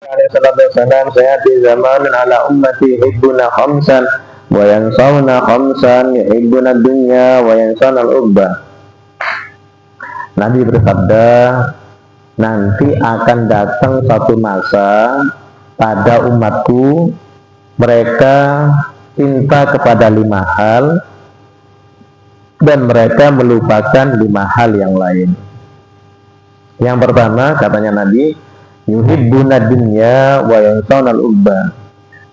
alaihi salatu wassalam, sayati zamanun ala ummati yuhibbuna khamsan wa yansawna khamsan, yuhibbuna dunya wa yansawna al-ubbah. Nabi bersabda, nanti akan datang satu masa pada umatku, mereka cinta kepada 5 hal dan mereka melupakan 5 hal yang lain. Yang pertama, katanya Nabi, yuhibbuna dunya wa yansawna al-ubbah.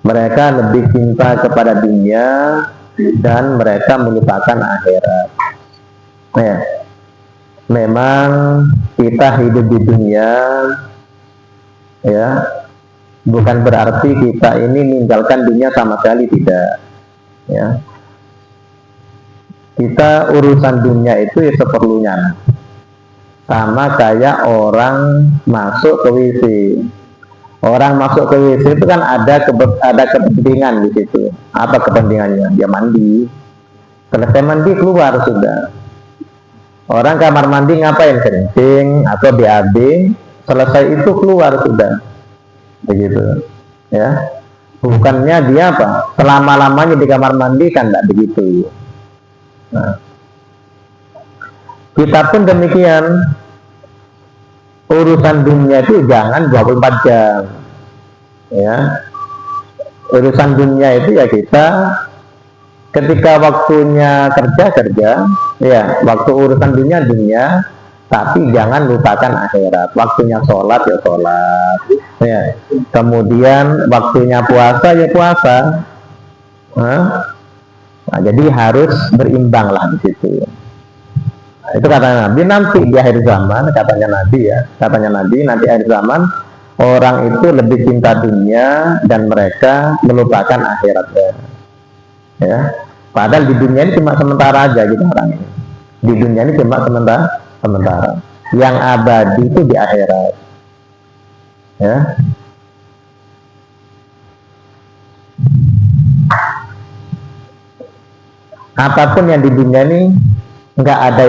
Mereka lebih cinta kepada dunia dan mereka melupakan akhirat. Ya. Memang kita hidup di dunia, ya, bukan berarti kita ini meninggalkan dunia sama sekali, tidak. Ya. Kita urusan dunia itu ya seperlunya. Sama kayak orang masuk ke WC. Orang masuk ke WC itu kan ada kepentingan di situ. Apa kepentingannya? Dia mandi. Selesai mandi keluar sudah. Orang kamar mandi ngapain? Kencing atau BAB, selesai itu keluar sudah. Begitu. Ya. Bukannya dia apa? Selama-lamanya di kamar mandi, kan tidak begitu. Nah, kita pun demikian. Urusan dunia itu jangan 24 jam. Ya. Urusan dunia itu ya kita ketika waktunya kerja, ya, waktu urusan dunia, tapi jangan lupakan akhirat. Waktunya sholat ya sholat, ya. Kemudian waktunya puasa ya puasa. Nah, jadi harus berimbang lah di situ. Nah, itu kata Nabi, nanti di akhir zaman, katanya Nabi nanti akhir zaman orang itu lebih cinta dunia dan mereka melupakan akhiratnya. Ya, padahal di dunia ini cuma sementara aja gitu orang ini. Di dunia ini cuma sementara. Yang abadi itu di akhirat. Ya. Apapun yang di dunia ini nggak ada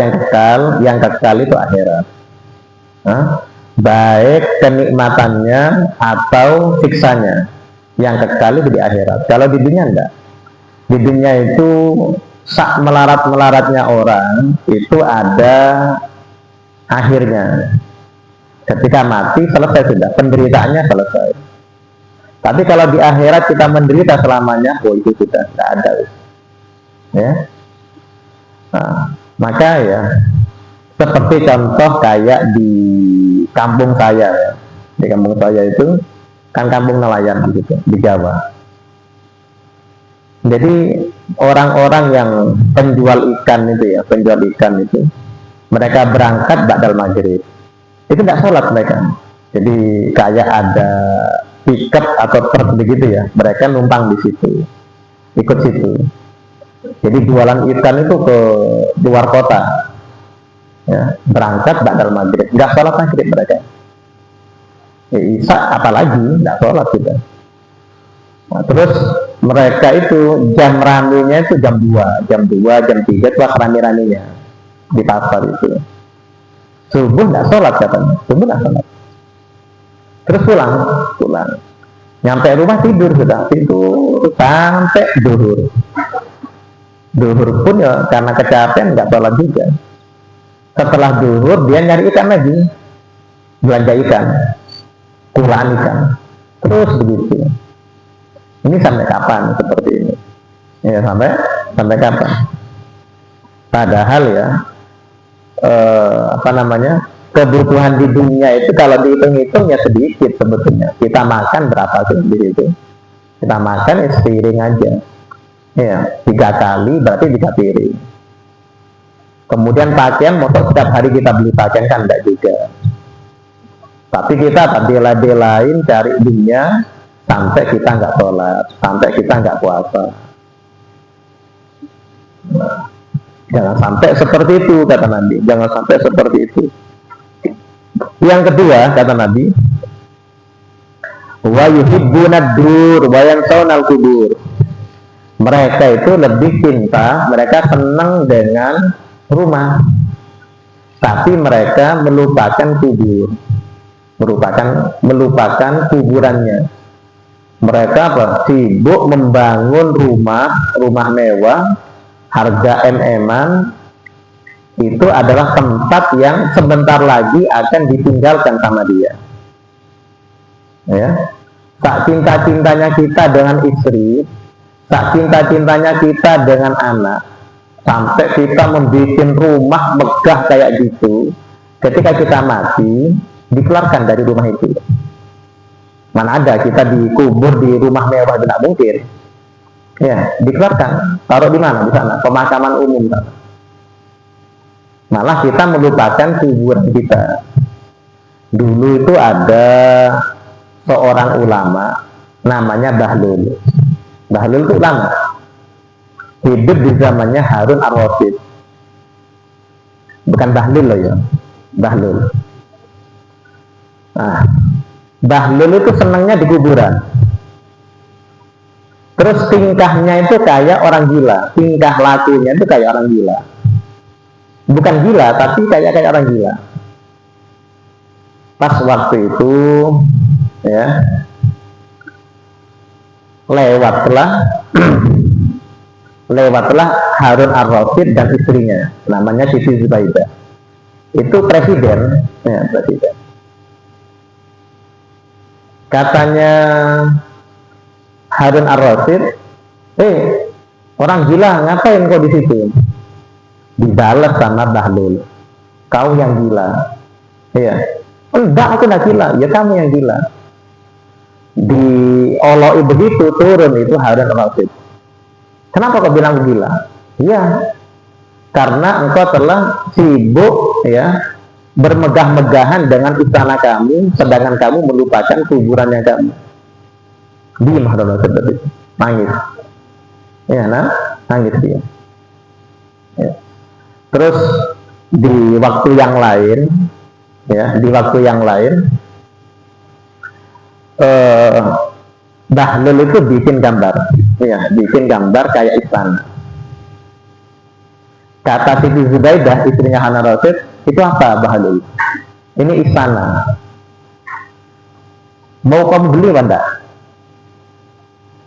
yang kekal itu akhirat. Baik kenikmatannya atau siksanya, yang kekal itu di akhirat. Kalau di dunia enggak. Di dunia itu sak melarat-melaratnya orang itu ada akhirnya. Ketika mati selesai sudah, penderitaannya selesai. Tapi kalau di akhirat kita menderita selamanya, oh itu sudah tidak ada. Ya. Nah, maka ya seperti contoh kayak di kampung saya, ya. Di kampung saya itu kan kampung nelayan gitu di Jawa. Jadi orang-orang yang penjual ikan itu, mereka berangkat ba'dal maghrib. Itu tidak sholat mereka. Jadi kayak ada pickup atau truk begitu ya, mereka numpang di situ, ikut situ. Jadi jualan ikan itu ke luar kota, ya, berangkat ba'dal maghrib, nggak sholat maghrib mereka. Ya, Isya apalagi nggak sholat juga. Nah, terus mereka itu jam raminya itu jam 2, jam 3 itu rame-ramenya di pasar itu. Subuh nggak sholat katanya, subuh nggak sholat. Terus pulang. Nyampe rumah tidur sampai duhur. Duhur pun ya karena kecapean nggak sholat juga. Setelah duhur dia nyari ikan lagi, belanja ikan, kulaan ikan, terus begitu. Ini sampai kapan seperti ini? Ya sampai kapan? Padahal ya kebutuhan di dunia itu kalau dihitung-hitung ya sedikit sebetulnya. Kita makan berapa sih di situ? Kita makan ya sepiring aja. Ya, 3 kali berarti 3 piring. Kemudian pakaian, motor setiap hari kita beli pakaian kan enggak juga. Tapi kita bela-belain cari dunia sampai kita nggak sholat, sampai kita nggak puasa. Nah, jangan sampai seperti itu kata Nabi. Jangan sampai seperti itu. Yang kedua kata Nabi, wa yuhibbuna ad-dur wa yansawna al-qubur. Mereka itu lebih cinta, mereka senang dengan rumah, tapi mereka melupakan kubur. melupakan kuburannya. Mereka sibuk membangun rumah mewah, harga MM-an. Itu adalah tempat yang sebentar lagi akan ditinggalkan sama dia. Ya, tak cinta-cintanya kita dengan istri, tak cinta-cintanya kita dengan anak, sampai kita membuat rumah megah kayak gitu, ketika kita mati dikeluarkan dari rumah itu. Mana ada kita dikubur di rumah mewah, tidak mungkin. Ya, dikeluarkan. Taruh di mana? Di sana, pemakaman umum. Malah kita melupakan kuburan kita. Dulu itu ada seorang ulama namanya Bahlul. Bahlul itu ulama, hidup di zamannya Harun ar-Rasyid. Bukan Bahlul loh ya, Bahlul. Nah, Bahlul itu senangnya di kuburan. Terus tingkahnya itu kayak orang gila, tingkah lakunya itu kayak orang gila. Bukan gila, tapi kayak orang gila. Pas waktu itu, ya, lewatlah Harun ar-Rasyid dan istrinya, namanya Siti Zubaidah. Itu presiden, ya, presiden. Katanya Harun ar-Rasyid, orang gila, ngapain kau di situ? Dibalas sama Bahlul, kau yang gila. Iya, enggak, aku enggak gila. Ya kamu yang gila. Dioloi begitu, turun itu Harun ar-Rasyid. Kenapa kau bilang gila? Iya, karena engkau telah sibuk, ya, bermegah-megahan dengan istana kamu, sedangkan kamu melupakan kuburannya kamu. Diam Harun ar-Rasyid tadi, nangis. Ya, nangis dia. Ya. Terus di waktu yang lain, ya, Bahlul itu bikin gambar, ya, bikin gambar kayak istana. Kata Siti Zubaidah, istrinya Harun ar-Rasyid, itu apa Bahlul? Ini istana. Mau kamu beli enggak?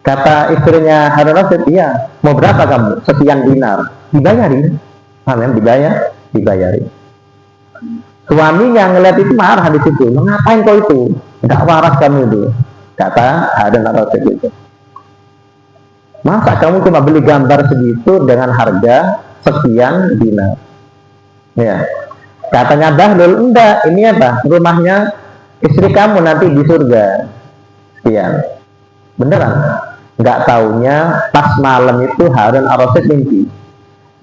Kata istrinya Harun ar-Rasyid, iya. Mau berapa kamu? Sekian dinar. Dibayarin. Dibayari. Suaminya ngeliat itu marah di situ. Ngapain kau itu? Enggak waras kamu itu. Kata Harun ar-Rasyid itu. Masa kamu cuma beli gambar segitu dengan harga sekian dinar? Ya. Katanya Bahlul, enggak, ini apa? Rumahnya istri kamu nanti di surga. Sekian. Beneran? Enggak taunya pas malam itu Harun ar-Rasyid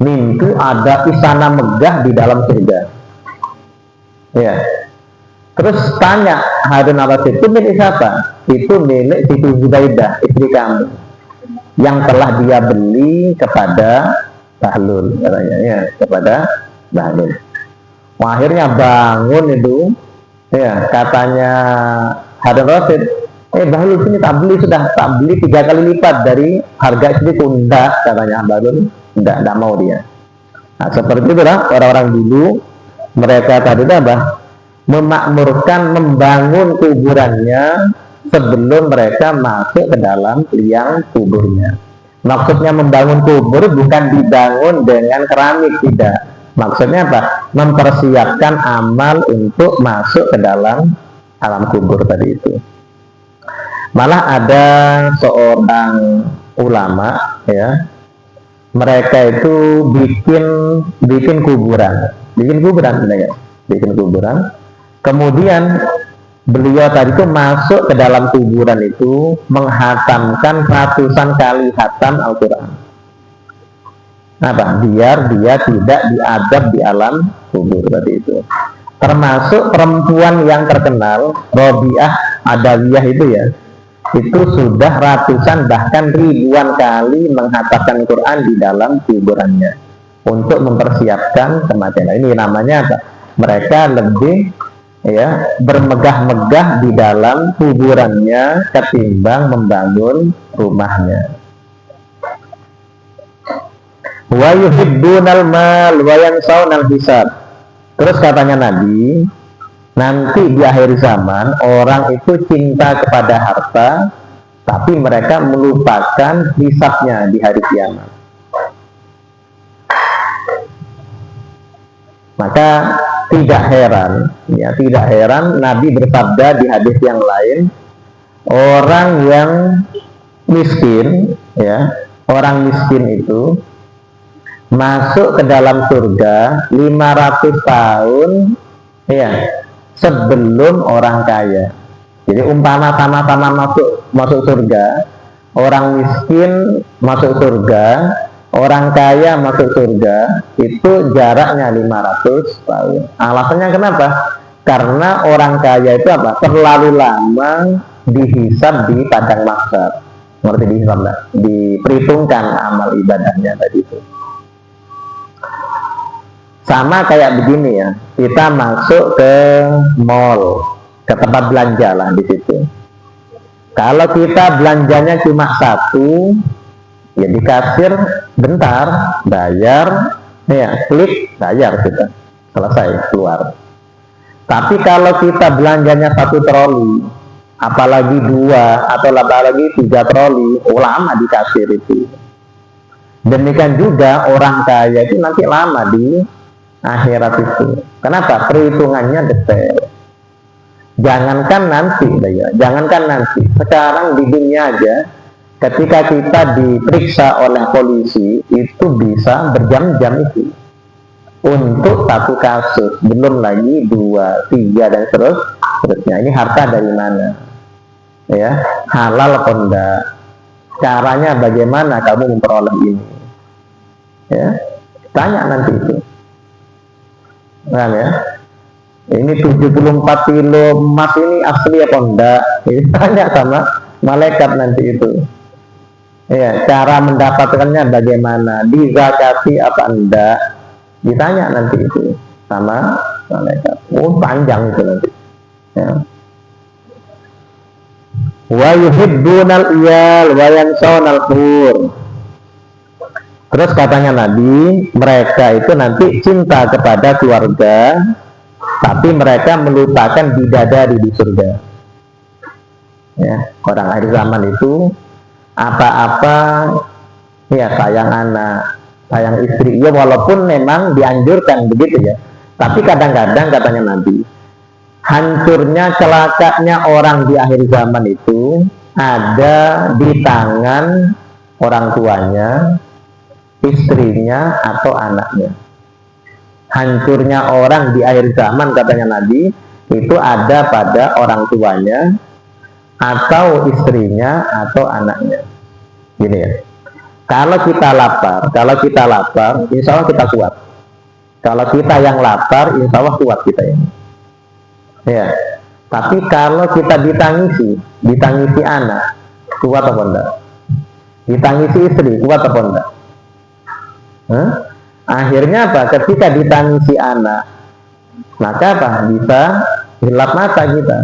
mimpi ada istana megah di dalam surga. Ya. Terus tanya Harun ar-Rasyid, itu milik siapa? Itu milik Siti Zubaidah, istri kamu, yang telah dia beli kepada Bahlul, katanya, ya, kepada Bahlul. Wah, akhirnya bangun itu, ya, katanya Harun ar-Rasyid, Bahlul sini tak beli 3 kali lipat dari harga istriku. Enggak, katanya Bahlul, enggak mau dia. Nah, seperti itulah orang-orang dulu, mereka tadi apa? Memakmurkan, membangun kuburannya sebelum mereka masuk ke dalam liang kuburnya. Maksudnya membangun kubur bukan dibangun dengan keramik, tidak. Maksudnya apa? Mempersiapkan amal untuk masuk ke dalam alam kubur tadi itu. Malah ada seorang ulama, ya, mereka itu bikin kuburan, kemudian beliau tadi itu masuk ke dalam kuburan itu menghatamkan ratusan kali khatam Al-Quran. Biar dia tidak diadab di alam kubur tadi itu. Termasuk perempuan yang terkenal, Robiah Adawiyah itu, ya, itu sudah ratusan bahkan ribuan kali menghatamkan Quran di dalam kuburannya untuk mempersiapkan kematian. Ini namanya apa? Mereka lebih, ya, bermegah-megah di dalam kuburannya ketimbang membangun rumahnya. Wa yuhibbunal mal wa yansawna hisab. Terus katanya Nabi nanti di akhir zaman orang itu cinta kepada harta, tapi mereka melupakan hisabnya di hari kiamat. Maka tidak heran Nabi bersabda di hadis yang lain, orang yang miskin, orang miskin itu masuk ke dalam surga 500 tahun sebelum orang kaya. Jadi umpama sama-sama masuk surga, orang miskin masuk surga, orang kaya masuk surga, itu jaraknya 500 tahun. Alasannya kenapa? Karena orang kaya itu terlalu lama dihisab di padang mahsyar. Ngerti dihisab enggak? Diperhitungkan amal ibadahnya tadi itu. Sama kayak begini kita masuk ke mall, ke tempat belanja lah di situ. Kalau kita belanjanya cuma satu, di kasir bentar, bayar, klik, bayar kita, selesai, keluar. Tapi kalau kita belanjanya satu troli, apalagi 2 atau apalagi 3 troli, lama di kasir itu. Demikian juga orang kaya itu nanti lama di akhirat itu. Kenapa? Perhitungannya detail. Jangankan nanti, sekarang di dunia aja, ketika kita diperiksa oleh polisi, itu bisa berjam-jam itu untuk satu kasus, belum lagi 2, 3 dan seterusnya. Ini harta dari mana? Halal atau enggak? Caranya bagaimana kamu memperoleh ini? Tanya nanti itu. Ini 74 kilo emas ini asli apa enggak? Tanya sama malaikat nanti itu. Cara mendapatkannya bagaimana? Dizakati apa enggak? Ditanya nanti itu sama malaikat. Panjang itu nanti. Wa yuhibbunal iyal wa yansawna al-qur. Terus katanya Nabi, mereka itu nanti cinta kepada keluarga, tapi mereka melupakan bidadari di surga. Orang akhir zaman itu apa-apa sayang anak, sayang istri. Walaupun memang dianjurkan begitu tapi kadang-kadang katanya Nabi, hancurnya, celakanya orang di akhir zaman itu ada di tangan orang tuanya, istrinya, atau anaknya. Hancurnya orang di akhir zaman katanya Nabi itu ada pada orang tuanya, atau istrinya, atau anaknya. Gini kalau kita lapar, insya Allah kita kuat. Kalau kita yang lapar, insya Allah kuat kita ini. Tapi kalau kita ditangisi anak, kuat apa enggak? Ditangisi istri, kuat apa enggak? Akhirnya ketika ditangisi anak, maka bisa gelap mata kita.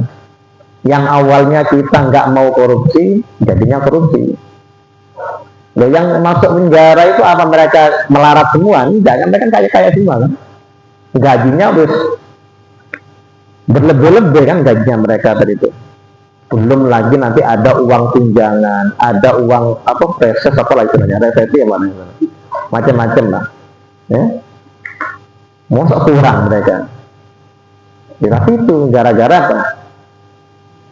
Yang awalnya kita nggak mau korupsi, jadinya korupsi. Yang masuk penjara itu apa mereka melarat semua? Jangan, mereka kaya semua kan? Gajinya berlebih-lebih kan gajinya mereka tadi itu. Belum lagi nanti ada uang tunjangan, ada uang reses istilahnya, resesi macam-macam lah. Masa kurang mereka. Tapi itu gara-gara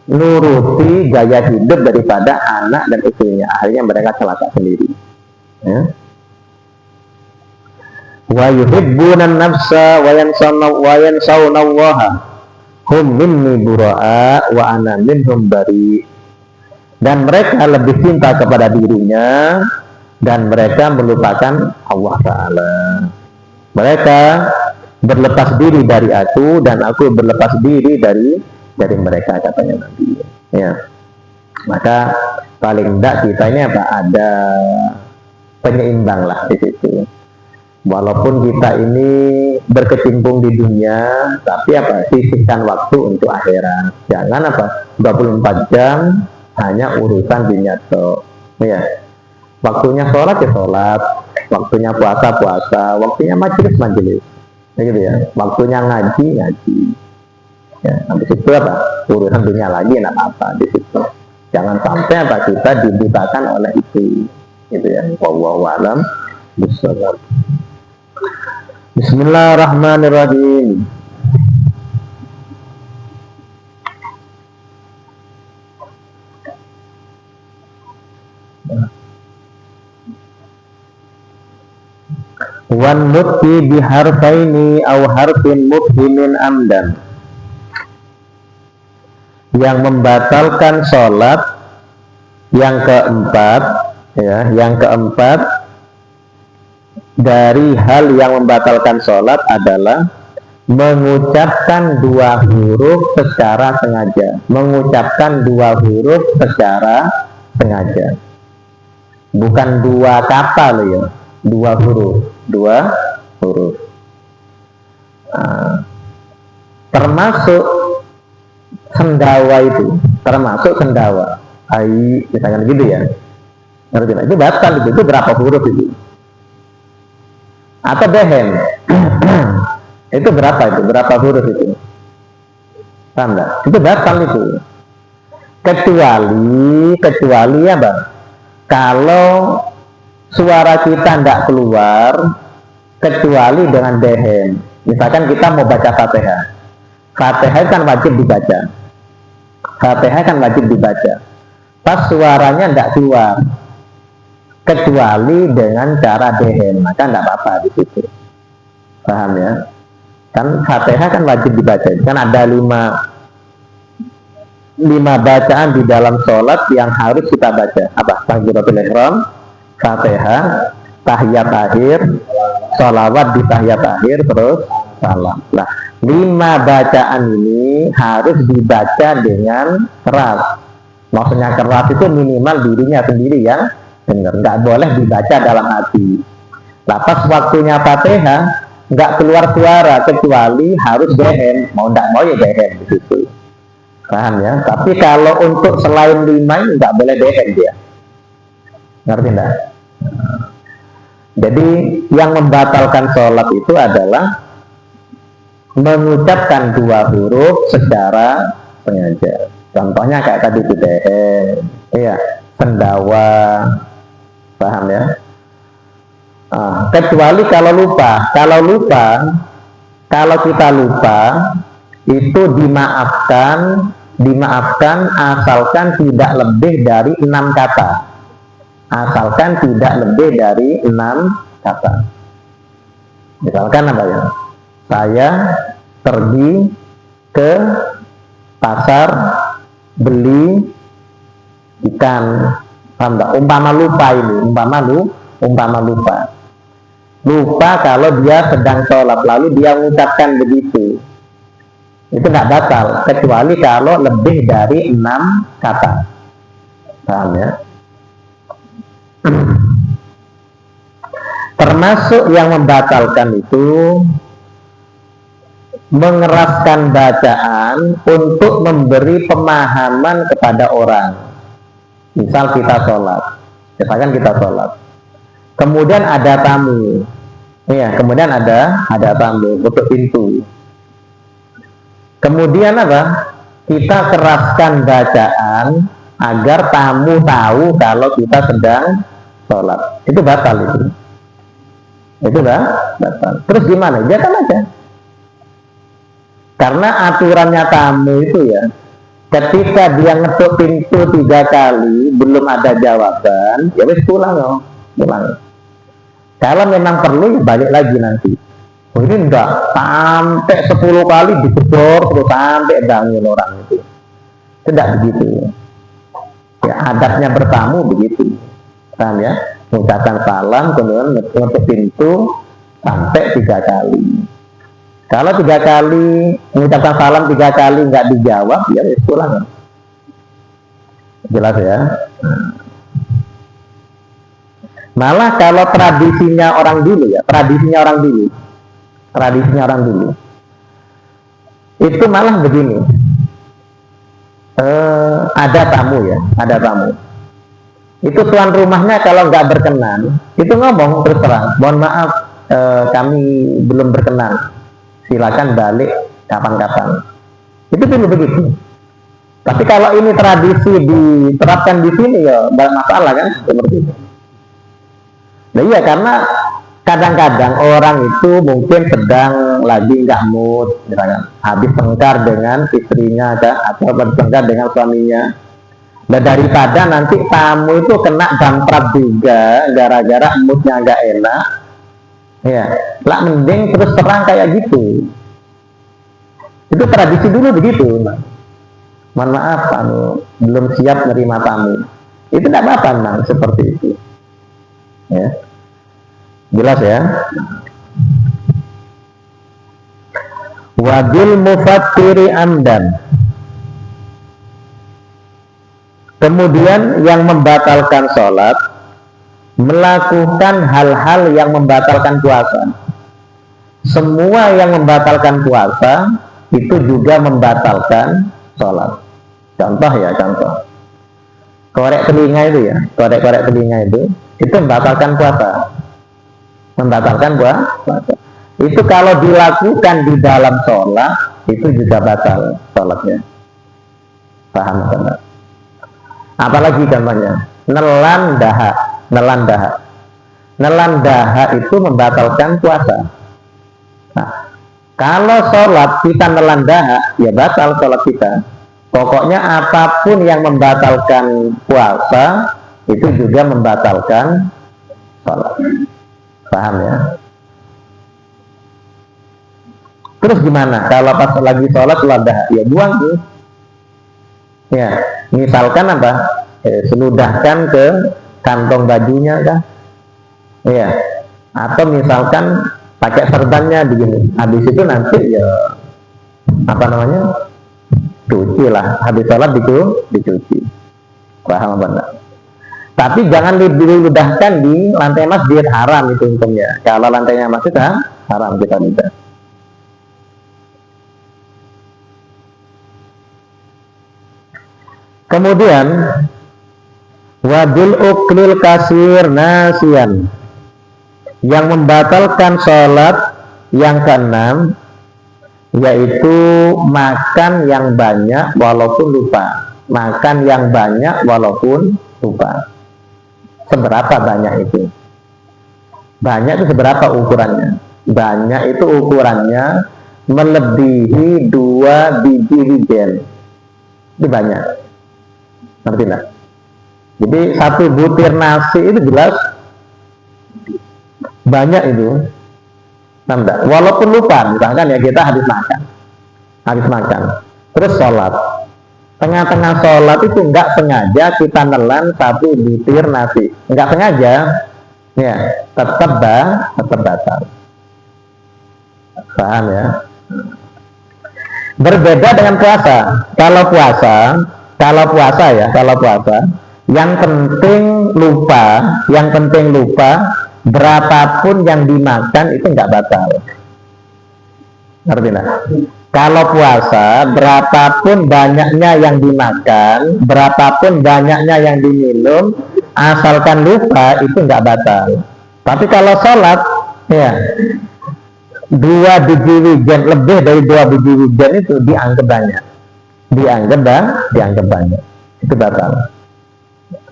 nuruti gaya hidup daripada anak dan istrinya, akhirnya mereka celaka sendiri. Wa yuhibbunan nafsa wa yansawna Allaha hum minni bura'a wa ana minhum bari. Dan mereka lebih cinta kepada dirinya dan mereka melupakan Allah Ta'ala. Mereka berlepas diri dari aku dan aku berlepas diri dari mereka, katanya Nabi. Maka paling tidak kita ini ada penyeimbang lah di situ. Walaupun kita ini berkecimpung di dunia, tapi sisihkan waktu untuk akhirat. Jangan 24 jam hanya urusan dunia toh. Waktunya sholat sholat, waktunya puasa, waktunya majelis. Waktunya ngaji. Ya, habis itu apa? Urusan dunia lagi enak apa di situ. Jangan sampai apa kita dibutakan oleh itu. Gitu ya. Wallahu a'lam bishawab. Bismillahirrahmanirrahim. Wan nutqi biharfaini aw harfin mubhimin amdan. Yang membatalkan sholat yang keempat, ya, yang keempat dari hal yang membatalkan sholat adalah mengucapkan dua huruf secara sengaja. Mengucapkan dua huruf secara sengaja, bukan dua kata loh ya, dua huruf. Termasuk sendawa itu, termasuk sendawa. Misalkan gitu ya. Ngerti nggak? Itu batal itu berapa huruf itu? Atau dehen. Itu berapa itu? Berapa huruf itu? Paham nggak? Itu batal itu. Kecuali apa? Kalau suara kita tidak keluar kecuali dengan dehen. Misalkan kita mau baca Fatihah. Fatihah kan wajib dibaca. Pas suaranya tidak keluar kecuali dengan cara dehen, maka tidak apa-apa di situ. Paham ya? Kan Fatihah kan wajib dibaca. Kan ada lima bacaan di dalam sholat yang harus kita baca. Apa? Takbiratul ihram, Fatihah, tahiyat akhir, sholawat di tahiyat akhir, terus salam. Nah, 5 bacaan ini harus dibaca dengan keras. Maksudnya keras itu minimal dirinya sendiri yang dengar, nggak boleh dibaca dalam hati. Nah, pas waktunya Fatihah nggak keluar suara kecuali harus dehen, mau nggak mau ya dehen di situ. Paham ya? Tapi kalau untuk selain 5 ini nggak boleh dehen dia. Ngerti enggak? Jadi yang membatalkan sholat itu adalah mengucapkan dua huruf secara sengaja. Contohnya kayak tadi dehen, iya, sendawa, paham ya? Kecuali kalau lupa. Kalau kita lupa itu dimaafkan asalkan tidak lebih dari 6 kata. Asalkan tidak lebih dari 6 kata. Misalkan apa ya? Saya pergi ke pasar beli ikan. Umpama lupa ini, umpama lupa. Lupa kalau dia sedang sholat lalu dia mengucapkan begitu. Itu tidak batal kecuali kalau lebih dari 6 kata. Paham ya? Termasuk yang membatalkan itu mengeraskan bacaan untuk memberi pemahaman kepada orang. Misal kita sholat, kemudian ada tamu, kemudian ada tamu ketuk pintu. Kemudian apa? Kita keraskan bacaan agar tamu tahu kalau kita sedang sholat. Itu batal itu. Itu batal. Terus gimana? Jangan aja. Karena aturannya tamu itu ya, ketika dia ngetuk pintu 3 kali belum ada jawaban, ya wis pulang. Kalau memang perlu ya balik lagi nanti. Oh, ini enggak sampai 10 kali digedor terus sampai bangun orang itu. Tidak begitu. Ya, adatnya bertamu begitu. Paham ya? Mengucapkan salam kemudian ngetuk pintu sampai 3 kali. Kalau 3 kali mengucapkan salam 3 kali nggak dijawab, ya pulang. Jelas ya. Malah kalau tradisinya orang dulu, itu malah begini. Ada tamu. Itu tuan rumahnya kalau nggak berkenan, itu ngomong terus terang, mohon maaf, kami belum berkenan. Silakan balik kapan-kapan. Itu dulu begitu. Tapi kalau ini tradisi diterapkan di sini ya banyak masalah kan seperti itu. Nah iya, karena kadang-kadang orang itu mungkin sedang lagi nggak mood, misalkan habis tengkar dengan istrinya atau bertengkar dengan suaminya. Nah daripada nanti tamu itu kena damprat juga gara-gara moodnya nggak enak, ya, lah mending terus terang kayak gitu. Itu tradisi dulu begitu. Mohon maaf, belum siap menerima tamu. Itu tidak apa-apa, memang seperti itu. Ya, jelas ya. Wabil mufattiri amdan. Kemudian yang membatalkan sholat melakukan hal-hal yang membatalkan puasa. Semua yang membatalkan puasa itu juga membatalkan sholat. Contoh ya, contoh. Korek telinga itu ya, korek telinga itu membatalkan puasa. Membatalkan puasa. Itu kalau dilakukan di dalam sholat, itu juga batal sholatnya. Paham kan? Apalagi contohnya, nelan dahak itu membatalkan puasa. Nah, kalau sholat kita nelan dahak, ya batal sholat kita. Pokoknya apapun yang membatalkan puasa, itu juga membatalkan sholat. Paham ya? Terus gimana? Kalau pas lagi sholat nelan dahak, ya buang tuh. Ya, misalkan apa? Seludahkan ke kantong bajunya kan? Ya, atau misalkan pakai serbannya begini. Habis itu nanti ya apa namanya? Cuci lah. Habis sholat dicuci. Paham apa enggak? Tapi jangan diludahkan di lantai masjid, haram itu hukumnya. Kalau lantainya masjid haram kita tidak. Kemudian wadul uklil kasir nasian, yang membatalkan sholat yang keenam yaitu makan yang banyak walaupun lupa. Makan yang banyak walaupun lupa. Seberapa banyak itu? Banyak itu seberapa ukurannya? Banyak itu ukurannya melebihi 2 biji wijen. Itu banyak. Ngerti enggak? Jadi 1 butir nasi itu jelas banyak itu. Enggak? Walaupun lupa, misalkan ya kita habis makan, terus sholat. Tengah-tengah sholat itu enggak sengaja kita nelan 1 butir nasi, enggak sengaja, ya tetap batal. Paham ya? Berbeda dengan puasa. Kalau puasa, yang penting lupa, berapapun yang dimakan itu nggak batal. Ngerti nggak? Kalau puasa, berapapun banyaknya yang dimakan, berapapun banyaknya yang diminum, asalkan lupa itu nggak batal. Tapi kalau sholat, ya 2 biji wijen, lebih dari 2 biji wijen itu dianggap banyak. Dianggap banyak, itu batal.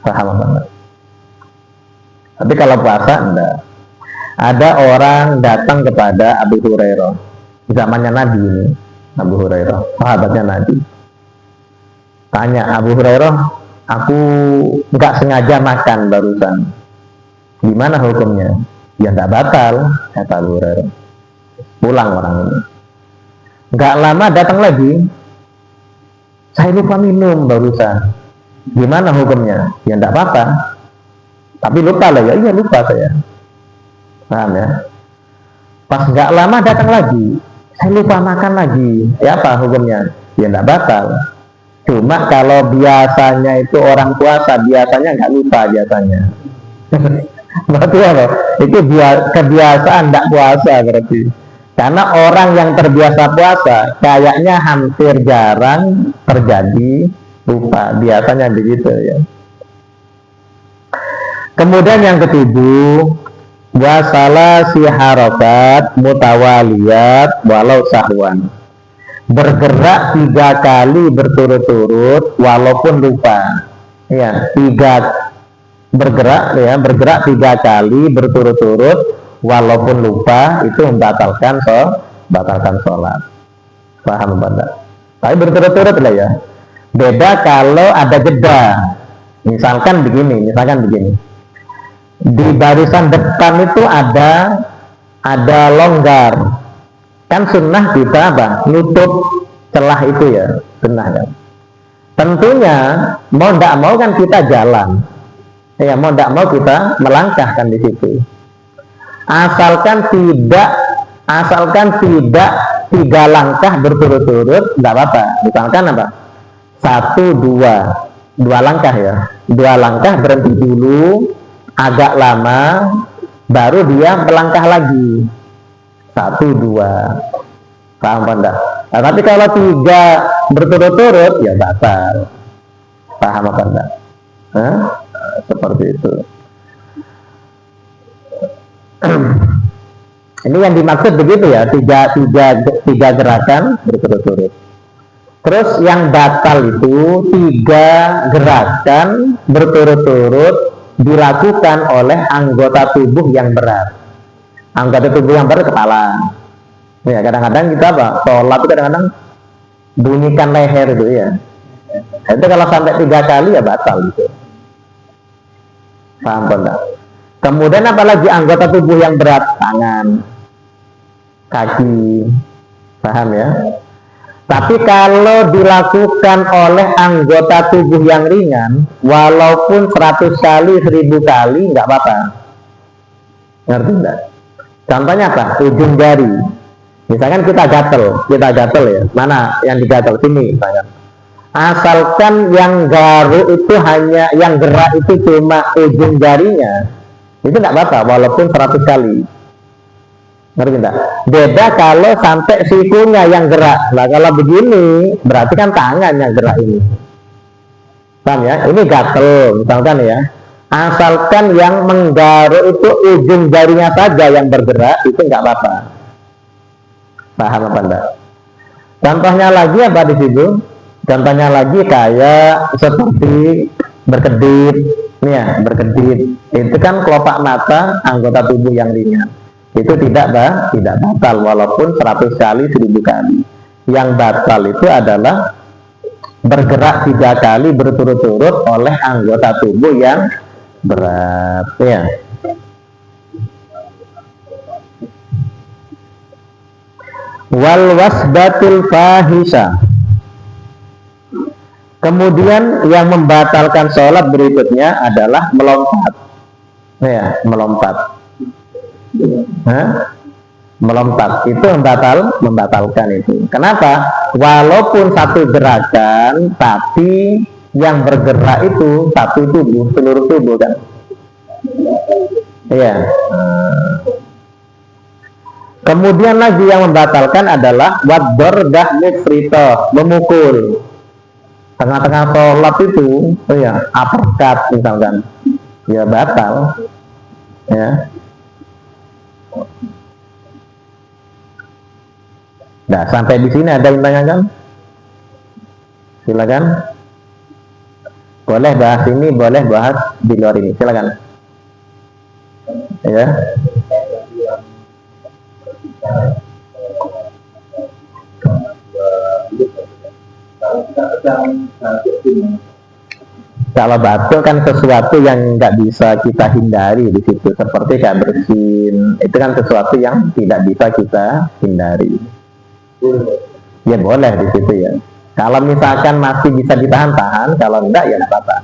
Paham banget. Tapi kalau puasa enggak. Ada orang datang kepada Abu Hurairah, zamannya Nabi ini, Abu Hurairah, sahabatnya Nabi. Tanya Abu Hurairah, aku enggak sengaja makan barusan, gimana hukumnya? Ya enggak batal, kata Abu Hurairah. Pulang orang ini. Enggak lama datang lagi, saya lupa minum barusan. Gimana hukumnya? Ya enggak apa-apa. Tapi lupa lah ya, iya lupa saya. Paham ya? Pas enggak lama datang lagi, saya lupa makan lagi. Ya apa hukumnya? Ya enggak batal. Cuma kalau biasanya itu orang puasa, biasanya enggak lupa biasanya. Berarti apa? Itu kebiasaan enggak puasa berarti. Karena orang yang terbiasa puasa kayaknya hampir jarang terjadi lupa, biasanya begitu ya. Kemudian yang ketujuh, wasala si harakat mutawaliyat walau sahwan. bergerak 3 kali berturut-turut walaupun lupa. Ya, bergerak 3 kali berturut-turut walaupun lupa, itu membatalkan sholat. Paham Anda? Tapi berturut-turut lah ya. Beda kalau ada jeda. Misalkan begini. Di barisan depan itu ada longgar. Kan sunnah kita nutup celah itu ya, sunnah kan. Tentunya mau tidak mau kan kita jalan. Ya, mau tidak mau kita melangkahkan di situ. Asalkan tidak 3 langkah berturut-turut, tidak apa-apa. Misalkan apa? 1, 2 langkah ya. 2 langkah berhenti dulu, agak lama, baru dia melangkah lagi. 1, 2. Paham Anda? Nah, tapi kalau 3 berturut-turut, ya batal. Paham apa enggak? Seperti itu. Ini yang dimaksud begitu ya, tiga gerakan berturut-turut. Terus yang batal itu 3 gerakan berturut-turut dilakukan oleh anggota tubuh yang berat. Anggota tubuh yang berat kepala. Ya, kadang-kadang kita sholat itu kadang-kadang bunyikan leher itu ya. Itu kalau sampai 3 kali ya batal gitu. Paham enggak? Kemudian apalagi anggota tubuh yang berat, tangan, kaki, paham ya? Tapi kalau dilakukan oleh anggota tubuh yang ringan, walaupun 100 kali, 1000 kali, nggak apa-apa. Ngerti enggak? Contohnya apa? Ujung jari. Misalkan kita gatel ya. Mana yang digatel? Sini misalkan. Asalkan yang garu itu yang gerak itu cuma ujung jarinya, itu nggak apa-apa walaupun 100 kali. Ngerti enggak? Beda kalau sampai sikunya yang gerak. Nah kalau begini berarti kan tangan yang gerak ini. Paham ya? Ini gatel misalkan ya. Asalkan yang menggaruk itu ujung jarinya saja yang bergerak, itu nggak apa-apa. Paham apa enggak? Contohnya lagi apa di situ? Contohnya lagi kayak seperti berkedip, ya berkedip. Itu kan kelopak mata anggota tubuh yang ringan. Itu tidak batal walaupun 100 kali, 1000 kali. Yang batal itu adalah bergerak 3 kali berturut-turut oleh anggota tubuh yang berat ya. Wal wasbatul fahisha. Kemudian yang membatalkan sholat berikutnya adalah melompat. Ya, melompat. Melompat itu membatalkan itu. Kenapa? Walaupun satu gerakan, tapi yang bergerak itu satu tubuh, seluruh tubuh kan. Iya. Kemudian lagi yang membatalkan adalah waddardah mufrito, memukul. Tengah-tengah sholat itu, uppercut misalkan, ya batal. Ya. Nah, sampai di sini ada yang tanyakan? Silakan. Boleh bahas ini, boleh bahas di luar ini. Silakan. Ya. Kalau batuk kan sesuatu yang nggak bisa kita hindari di situ, seperti kayak bersin, itu kan sesuatu yang tidak bisa kita hindari. Ya boleh di situ ya. Kalau misalkan masih bisa ditahan-tahan, kalau enggak ya apa-apa.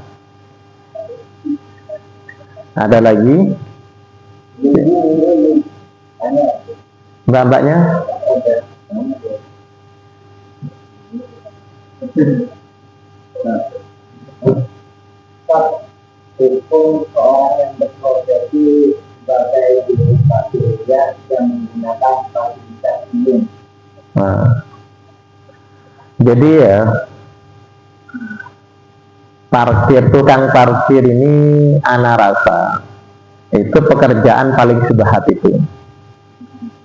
Ada lagi? Mbak-mbaknya? Hukum seorang yang berprofesi sebagai guru parkir yang menggunakan fasilitas umum. Nah, jadi ya tukang parkir ini ana rasa itu pekerjaan paling subhat itu,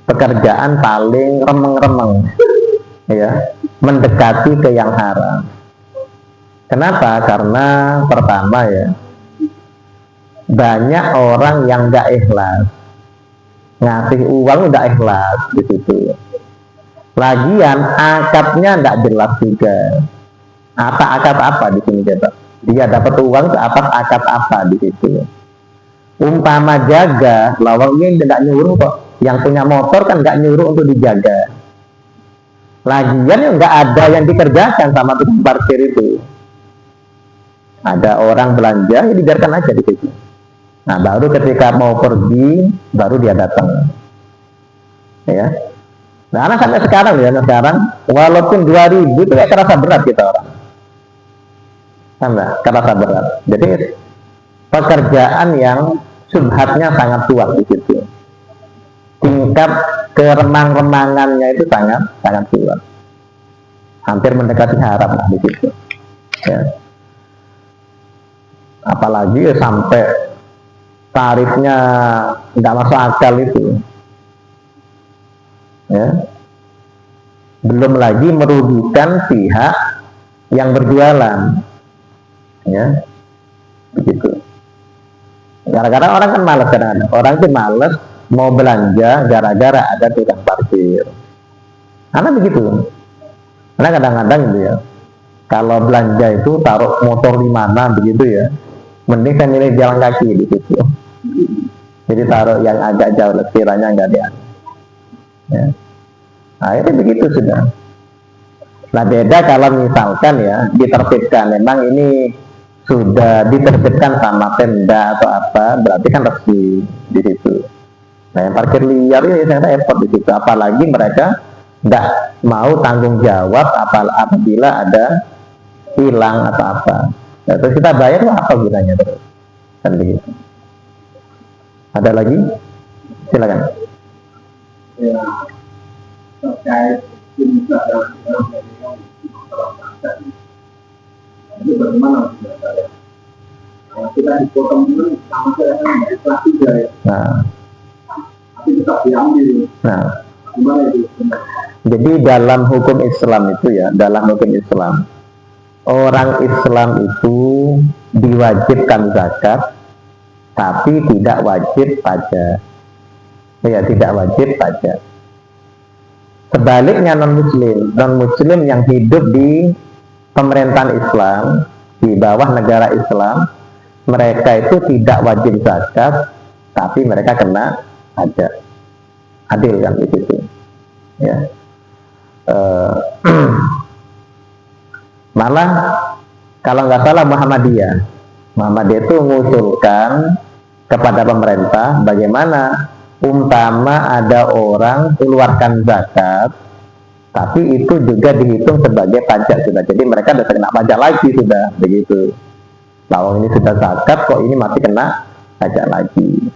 pekerjaan paling remeng-remeng. ya, mendekati ke yang haram. Kenapa? Karena pertama ya, banyak orang yang nggak ikhlas, ngasih uang nggak ikhlas di situ. Lagian akadnya nggak jelas juga. Akad apa di sini coba? Dia dapat uang itu akad apa di situ? Umpama jaga, lawangnya nggak nyuruh kok. Yang punya motor kan nggak nyuruh untuk dijaga. Lagian nggak ada yang dikerjakan sama tukang parkir itu. Ada orang belanja, ya dibiarkan aja di situ. Nah, baru ketika mau pergi, baru dia datang. Ya. Nah, anak sampai sekarang ya, sekarang walaupun 2000 itu kayak kerasa berat kita orang. Enggak, kerasa berat. Jadi pekerjaan yang subhatnya sangat kuat di situ. Tingkat keremang-remangannya itu sangat kuat. Hampir mendekati haram lah di situ. Ya. Apalagi sampai tarifnya nggak masuk akal itu, ya. Belum lagi merugikan pihak yang berjualan, ya, begitu. Gara-gara orang kan malas kadang-kadang. Orang itu malas mau belanja gara-gara ada tukang parkir. Karena begitu. Karena kadang-kadang gitu ya. Kalau belanja itu taruh motor di mana begitu ya. Mending saya milih jalan kaki di situ. Jadi taruh yang agak jauh, sekiranya nggak dia. Ya. Akhirnya begitu sudah. Nah, beda kalau misalkan ya diterbitkan, memang ini sudah diterbitkan sama Pemda atau apa, berarti kan resmi di situ. Nah, yang parkir liar ya saya repot di situ. Apalagi mereka nggak mau tanggung jawab apabila ada hilang atau apa. Ya, terus kita bayar apa gunanya terus? Kan begitu. Ada lagi? Silakan. Ya, terkait ini adalah ini bagaimana saya? Kita dipotong dulu sama saya kan ikhlas juga ya. Nah, tapi tetap diambil. nah, Gimana itu? jadi dalam hukum Islam itu ya, dalam hukum Islam, orang Islam itu diwajibkan zakat, tapi tidak wajib pajak. Ya, tidak wajib pajak. Sebaliknya non-muslim yang hidup di pemerintahan Islam, di bawah negara Islam, mereka itu tidak wajib zakat, tapi mereka kena pajak. Adil kan di situ. Ya. Malah kalau nggak salah Muhammadiyah itu mengusulkan kepada pemerintah bagaimana umpama ada orang keluarkan zakat, tapi itu juga dihitung sebagai pajak sudah. Jadi mereka sudah kena pajak lagi sudah begitu. Kalau ini sudah zakat, kok ini masih kena pajak lagi.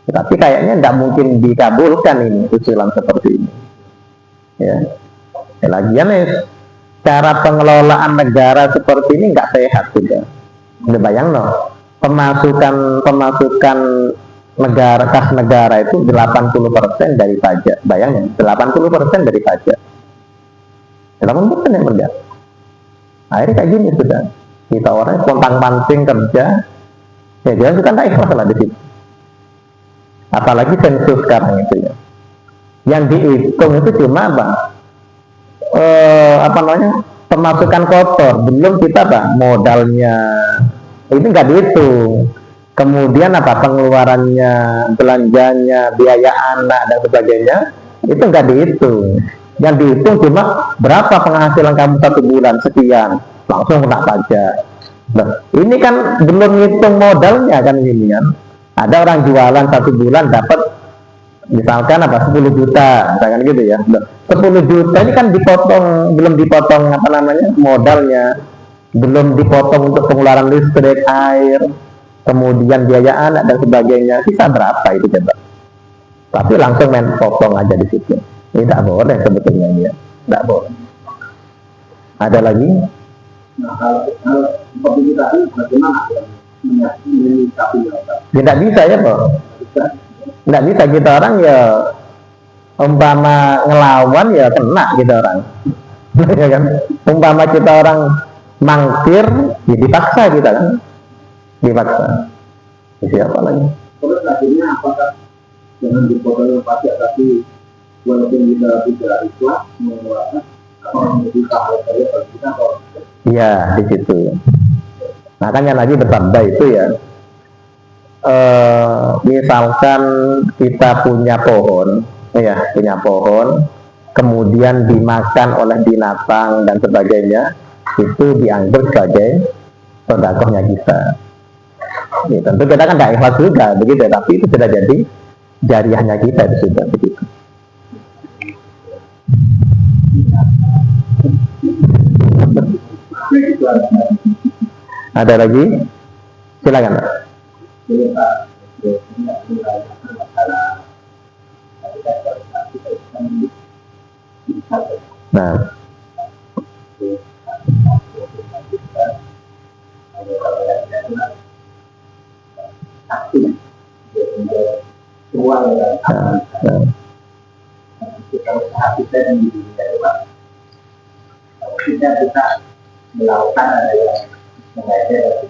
Tapi kayaknya nggak mungkin dikabulkan ini usulan seperti ini. Ya, lagian cara pengelolaan negara seperti ini nggak sehat juga. Udah bayang no, pemasukan negara, kas negara itu 80% dari pajak. Bayangin, 80% dari pajak. 80% yang kerja. Akhirnya kayak gini sudah. Kita orang pontang-panting kerja, ya jangan kita nggak ikhlas lah di situ. Apalagi sensus sekarang itu ya. Yang dihitung itu cuma pemasukan kotor, belum kita modalnya itu nggak dihitung. Kemudian pengeluarannya, belanjanya, biaya anak dan sebagainya itu nggak dihitung. Yang dihitung cuma berapa penghasilan kamu satu bulan sekian, langsung kena pajak. Nah, ini kan belum ngitung modalnya kan ini kan. Ada orang jualan satu bulan dapat misalkan 10 juta, misalkan gitu ya. 10 juta ini kan belum dipotong modalnya, belum dipotong untuk pengeluaran listrik, air, kemudian biaya anak dan sebagainya. Sisa berapa itu coba? Tapi langsung main potong aja di situ. Ini tidak boleh sebetulnya ya, tidak boleh. Ada lagi? Nah, kalau seperti kita ini bagaimana tidak bisa ya Pak. Tidak bisa kita orang ya umpama ngelawan ya kena kita orang. Ya kan? Umpama kita orang mangkir, ya dipaksa kita kan, dipaksa. Siapa lagi? Terus akhirnya apakah jangan dipotong pajak, tapi walaupun kita tidak ikhlas mengeluarkan atau menjadi hal saya bagi kita atau iya di situ. Makanya Nabi bersabda itu ya, misalkan kita punya pohon, ya punya pohon, kemudian dimakan oleh binatang dan sebagainya, itu dianggap sebagai sedekahnya kita. Ya, tentu kita kan tidak ikhlas juga begitu, tapi itu sudah jadi jariahnya kita, itu sudah begitu. Ada lagi? Silakan Pak. Nah, kita melakukan ada yang mengajar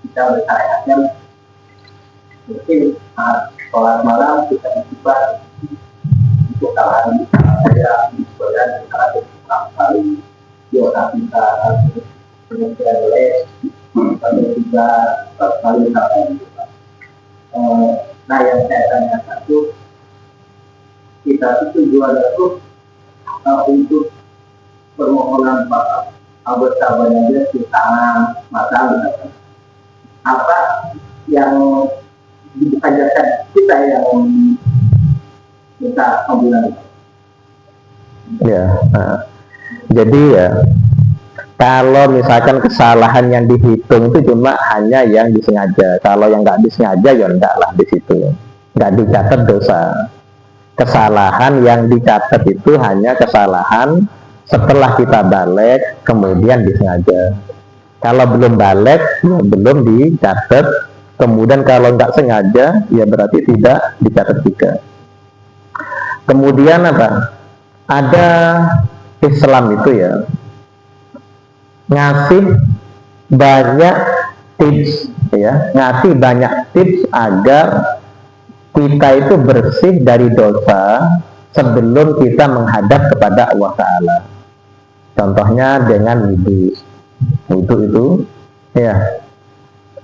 kita bertanya mungkin sholat malam kita istighfar untuk kalangan ada ibadah kita kali di otak kita kemudian oleh pada tiga kali sampai nah yang saya tanyakan itu kita itu jual itu untuk permohonan maaf bersabarnya dia di tangan mata apa yang diajarkan kita yang minta ambulan ya. Jadi ya, kalau misalkan kesalahan yang dihitung itu cuma hanya yang disengaja. Kalau yang nggak disengaja ya enggak lah, di situ nggak dicatat dosa. Kesalahan yang dicatat itu hanya kesalahan setelah kita balik kemudian disengaja. Kalau belum balik ya belum dicatat. Kemudian kalau nggak sengaja ya berarti tidak dicatat juga. Kemudian apa? Ada Islam itu ya ngasih banyak tips ya, ngasih banyak tips agar kita itu bersih dari dosa sebelum kita menghadap kepada Allah Ta'ala. Contohnya dengan wudhu itu ya,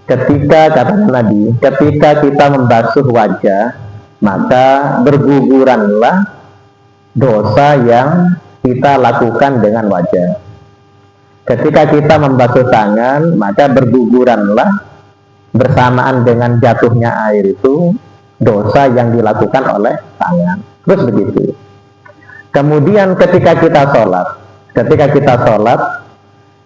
ketika kata Nabi, ketika kita membasuh wajah maka berguguranlah dosa yang kita lakukan dengan wajah. Ketika kita membasuh tangan maka berguguranlah bersamaan dengan jatuhnya air itu dosa yang dilakukan oleh tangan. Terus begitu. Kemudian ketika kita sholat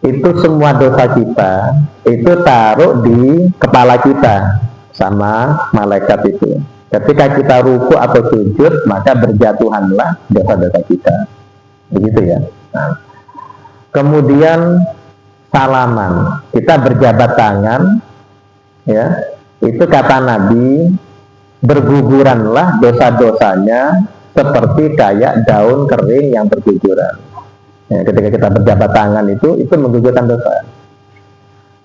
itu semua dosa kita itu taruh di kepala kita sama malaikat itu. Ketika kita ruku atau sujud maka berjatuhanlah dosa-dosa kita. Begitu ya. Nah, kemudian salaman, kita berjabat tangan ya, itu kata Nabi berguguranlah dosa-dosanya seperti kayak daun kering yang berguguran ya, ketika kita berjabat tangan itu menggugurkan dosa.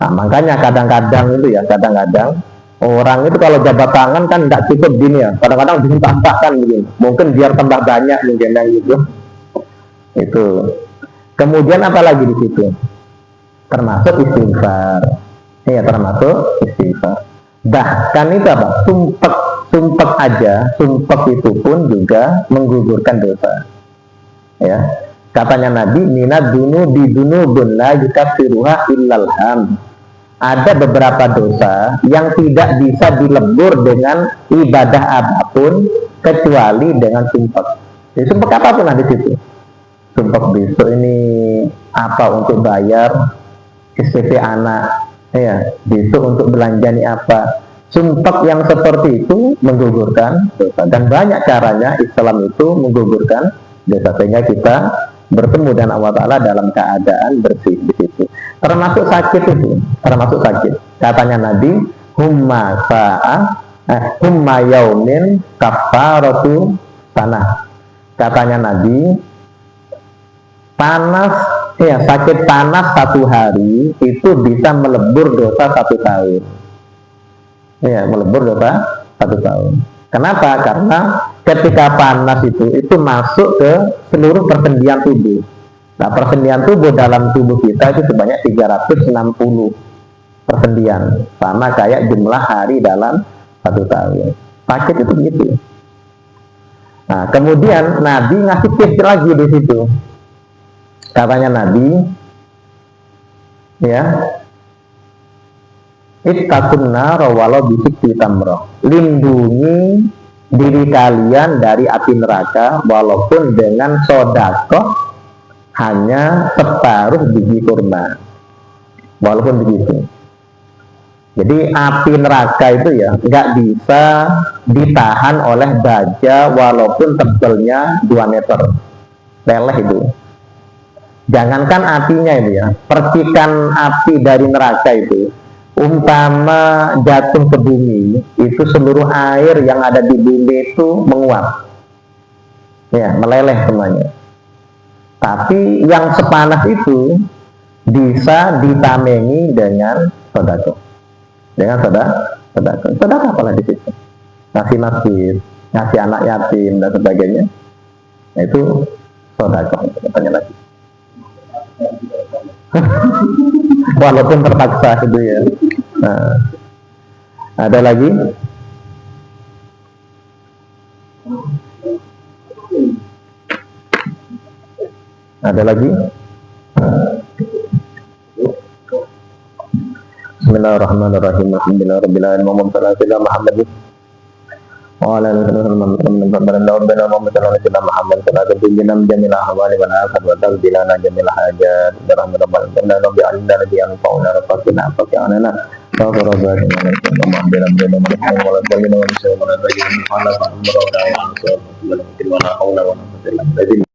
Nah, makanya kadang-kadang itu ya, kadang-kadang orang itu kalau jabat tangan kan tidak cukup gini ya, kadang-kadang ditambahkan begini, mungkin biar tambah banyak mungkin yang gitu. Itu. Kemudian apalagi di situ? Termasuk istighfar. Iya, termasuk istighfar. Bahkan itu apa? Sumpek aja, sumpek itu pun juga menggugurkan dosa. Ya. Katanya Nabi, minad dunubi dunubun la yukaffiruha illal ham. Ada beberapa dosa yang tidak bisa dilebur dengan ibadah apapun kecuali dengan sumpek. Jadi sumpek apapun ada di situ. Sumpek besok ini apa untuk bayar SPP anak, ya besok untuk belanja nih apa. Sumpek yang seperti itu menggugurkan dosa, dan banyak caranya Islam itu menggugurkan dosa sehingga kita bertemu dengan Allah Ta'ala dalam keadaan bersih di situ. Termasuk sakit itu, termasuk sakit. Katanya Nabi, humma yaumin kafaratu tanah. Katanya Nabi, panas, ya sakit panas 1 hari itu bisa melebur dosa 1 tahun. Ya, melebur dosa 1 tahun. Kenapa? Karena ketika panas itu masuk ke seluruh persendian tubuh. Nah, persendian tubuh dalam tubuh kita itu sebanyak 360 persendian, sama kayak jumlah hari dalam 1 tahun. Sakit itu begitu. Nah, kemudian Nabi ngasih tips lagi di situ. Katanya Nabi, ya, ittaqun nar walau bisikti tamroh. Lindungi diri kalian dari api neraka walaupun dengan sodakoh hanya separuh biji kurma. Walaupun begitu. Jadi api neraka itu ya nggak bisa ditahan oleh baja walaupun tebalnya 2 meter. Leleh itu. Jangankan apinya itu ya, percikan api dari neraka itu, umpama jatuh ke bumi, itu seluruh air yang ada di bumi itu menguap, ya, meleleh semuanya. Tapi yang sepanas itu bisa ditamengi dengan sedekah, dengan sedekah. Sedekah apalah di situ? Ngasih masjid, ngasih anak yatim dan sebagainya. Nah, itu sedekah, katanya lagi. Walaupun terpaksa gitu ya. Nah, ada lagi? Ada lagi? Bismillahirrahmanirrahim. Alhamdulillahirabbil alamin. Muhammad وعلى آله وصحبه وسلم ربنا اللهم صل على سيدنا محمد صلاة تنجينا من جميع الأهوال والآفات وتقضي لنا جميع الحاجات برحمة ربنا رب علمنا الذي ينفعنا رفقنا فقعنا فاغفر ربنا اللهم اهدنا بنا من الحق ولا تضلنا ولا تسلمنا ولا تجعلنا على فأمر ولا حول ولا قوة إلا بالله